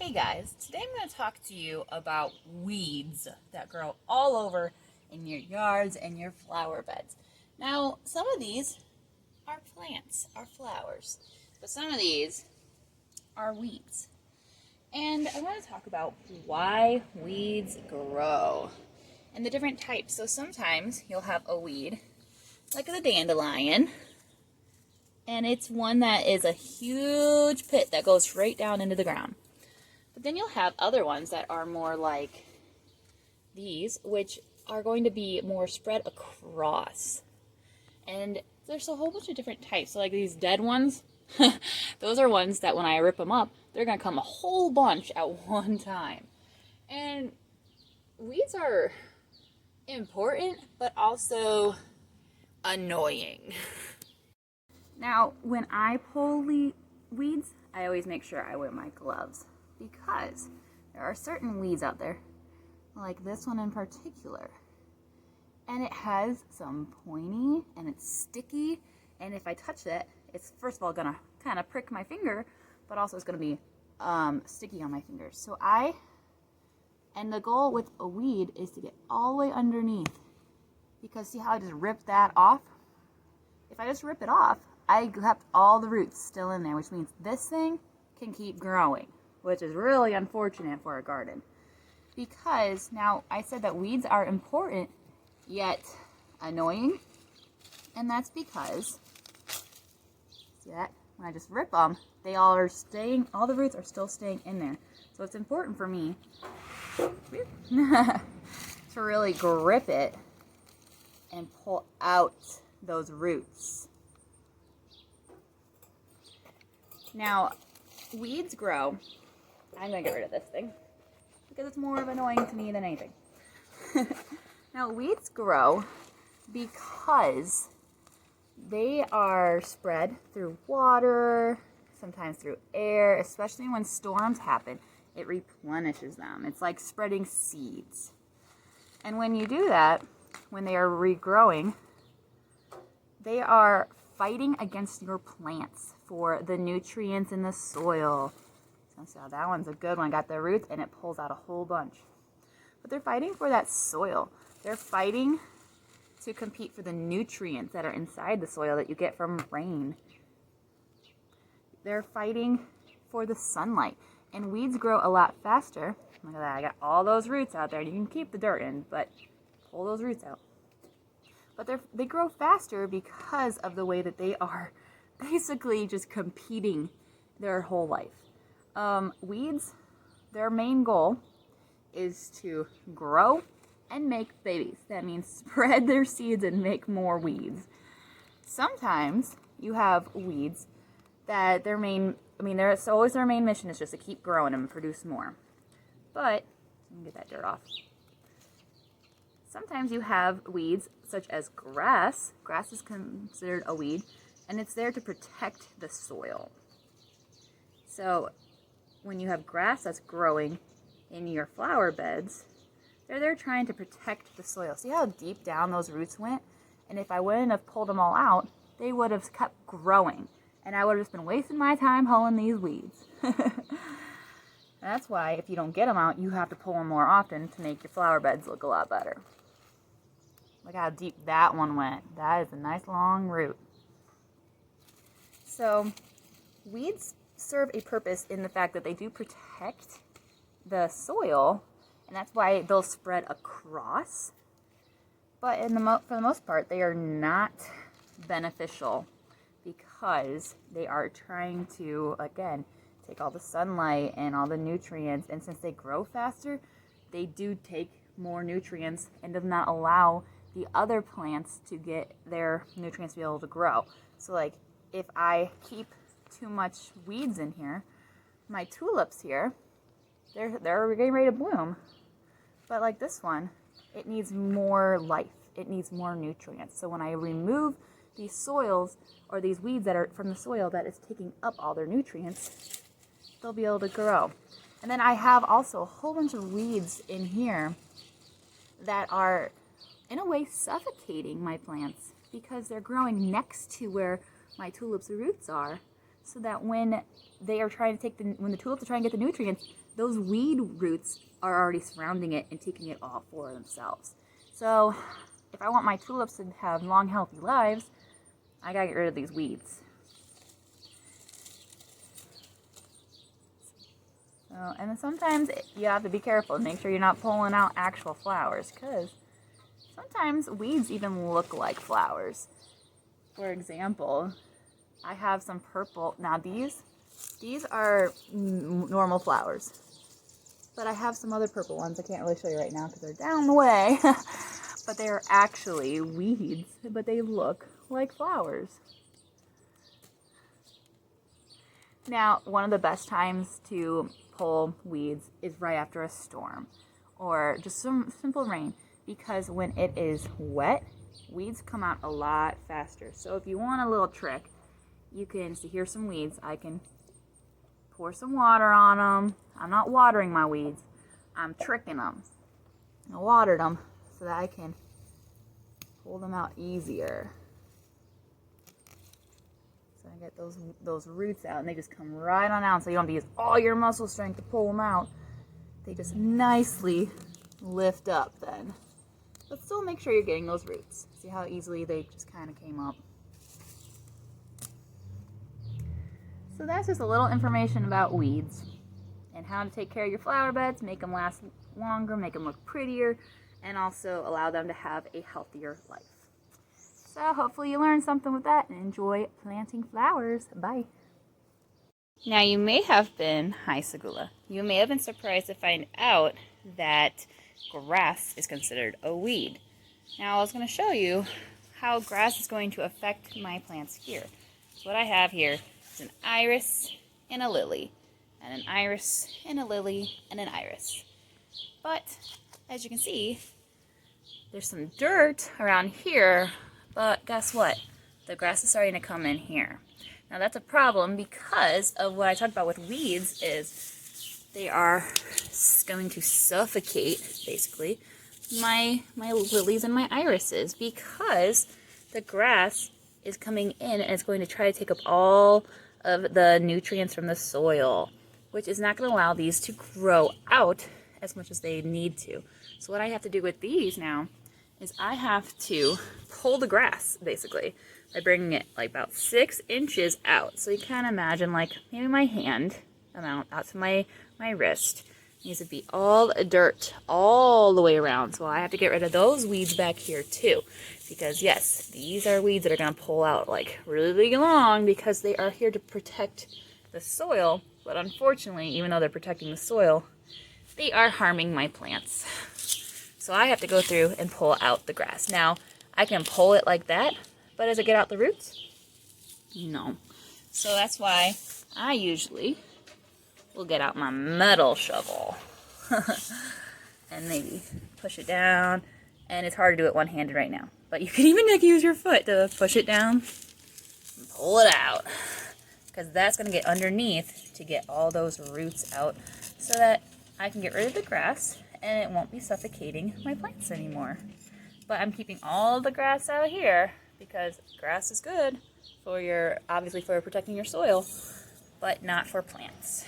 Hey guys, today I'm going to talk to you about weeds that grow all over in your yards and your flower beds. Now, some of these are plants, are flowers, but some of these are weeds. And I want to talk about why weeds grow and the different types. So sometimes you'll have a weed like the dandelion, and it's one that is a huge pit that goes straight down into the ground. But then you'll have other ones that are more like these, which are going to be more spread across. And there's a whole bunch of different types. So like these dead ones, those are ones that when I rip them up, they're going to come a whole bunch at one time. And weeds are important, but also annoying. Now, when I pull weeds, I always make sure I wear my gloves. Because there are certain weeds out there, like this one in particular, and it has some pointy and it's sticky, and if I touch it, it's first of all gonna kind of prick my finger, but also it's gonna be sticky on my fingers. And the goal with a weed is to get all the way underneath, because see how I just ripped that off? If I just rip it off, I kept all the roots still in there, which means this thing can keep growing, which is really unfortunate for a garden. Because now I said that weeds are important, yet annoying. And that's because, see that? When I just rip them, they all are staying, all the roots are still staying in there. So it's important for me to really grip it and pull out those roots. Now, weeds grow. I'm going to get rid of this thing because it's more of annoying to me than anything. Now, weeds grow because they are spread through water, sometimes through air, especially when storms happen. It replenishes them. It's like spreading seeds. And when you do that, when they are regrowing, they are fighting against your plants for the nutrients in the soil. So that one's a good one. Got the roots and it pulls out a whole bunch. But they're fighting for that soil. They're fighting to compete for the nutrients that are inside the soil that you get from rain. They're fighting for the sunlight. And weeds grow a lot faster. Look at that. I got all those roots out there. You can keep the dirt in, but pull those roots out. But they grow faster because of the way that they are basically just competing their whole life. Weeds, their main goal is to grow and make babies. That means spread their seeds and make more weeds. Sometimes you have weeds that it's always their main mission is just to keep growing and produce more. But, let me get that dirt off. Sometimes you have weeds such as grass. Grass is considered a weed, and it's there to protect the soil. So when you have grass that's growing in your flower beds, they're there trying to protect the soil. See how deep down those roots went? And if I wouldn't have pulled them all out, they would have kept growing. And I would have just been wasting my time pulling these weeds. That's why if you don't get them out, you have to pull them more often to make your flower beds look a lot better. Look how deep that one went. That is a nice long root. So weeds serve a purpose in the fact that they do protect the soil, and that's why they'll spread across. But for the most part, they are not beneficial because they are trying to, again, take all the sunlight and all the nutrients, and since they grow faster, they do take more nutrients and does not allow the other plants to get their nutrients to be able to grow. So like if I keep too much weeds in here, my tulips here, they're getting ready to bloom. But like this one, it needs more life. It needs more nutrients. So when I remove these soils or these weeds that are from the soil that is taking up all their nutrients, they'll be able to grow. And then I have also a whole bunch of weeds in here that are in a way suffocating my plants because they're growing next to where my tulips' roots are. so that when they are trying to take when the tulips are trying to get the nutrients, those weed roots are already surrounding it and taking it all for themselves. So if I want my tulips to have long, healthy lives, I gotta get rid of these weeds. So, and then sometimes you have to be careful and make sure you're not pulling out actual flowers, because sometimes weeds even look like flowers. For example, I have some purple. Now these are normal flowers, but I have some other purple ones. I can't really show you right now because they're down the way. But they are actually weeds, but they look like flowers. Now, one of the best times to pull weeds is right after a storm or just some simple rain, because when it is wet, weeds come out a lot faster. So if you want a little trick, you can see here's some weeds. I can pour some water on them. I'm not watering my weeds. I'm tricking them. I watered them so that I can pull them out easier. So I get those roots out, and they just come right on out. So you don't have to use all your muscle strength to pull them out. They just nicely lift up then. But still make sure you're getting those roots. See how easily they just kind of came up. So that's just a little information about weeds and how to take care of your flower beds, make them last longer, make them look prettier, and also allow them to have a healthier life. So hopefully you learned something with that and enjoy planting flowers. Bye. Now you may have been, hi Segula, you may have been surprised to find out that grass is considered a weed. Now I was going to show you how grass is going to affect my plants here. So what I have here is an iris and a lily, and an iris and a lily and an iris. But as you can see, there's some dirt around here, but guess what? The grass is starting to come in here. Now that's a problem because of what I talked about with weeds is they are going to suffocate, basically, my lilies and my irises, because the grass is coming in and it's going to try to take up all of the nutrients from the soil, which is not going to allow these to grow out as much as they need to. So what I have to do with these now is I have to pull the grass, basically, by bringing it like about 6 inches out. So you kind of imagine like maybe my hand amount out to my wrist. It needs to be all dirt all the way around. So I have to get rid of those weeds back here too. Because yes, these are weeds that are going to pull out like really long because they are here to protect the soil. But unfortunately, even though they're protecting the soil, they are harming my plants. So I have to go through and pull out the grass. Now, I can pull it like that, but does it get out the roots? No. So that's why I usually will get out my metal shovel and maybe push it down. And it's hard to do it one-handed right now. But you can even like use your foot to push it down and pull it out, because that's going to get underneath to get all those roots out so that I can get rid of the grass and it won't be suffocating my plants anymore. But I'm keeping all the grass out here because grass is good for obviously for protecting your soil, but not for plants.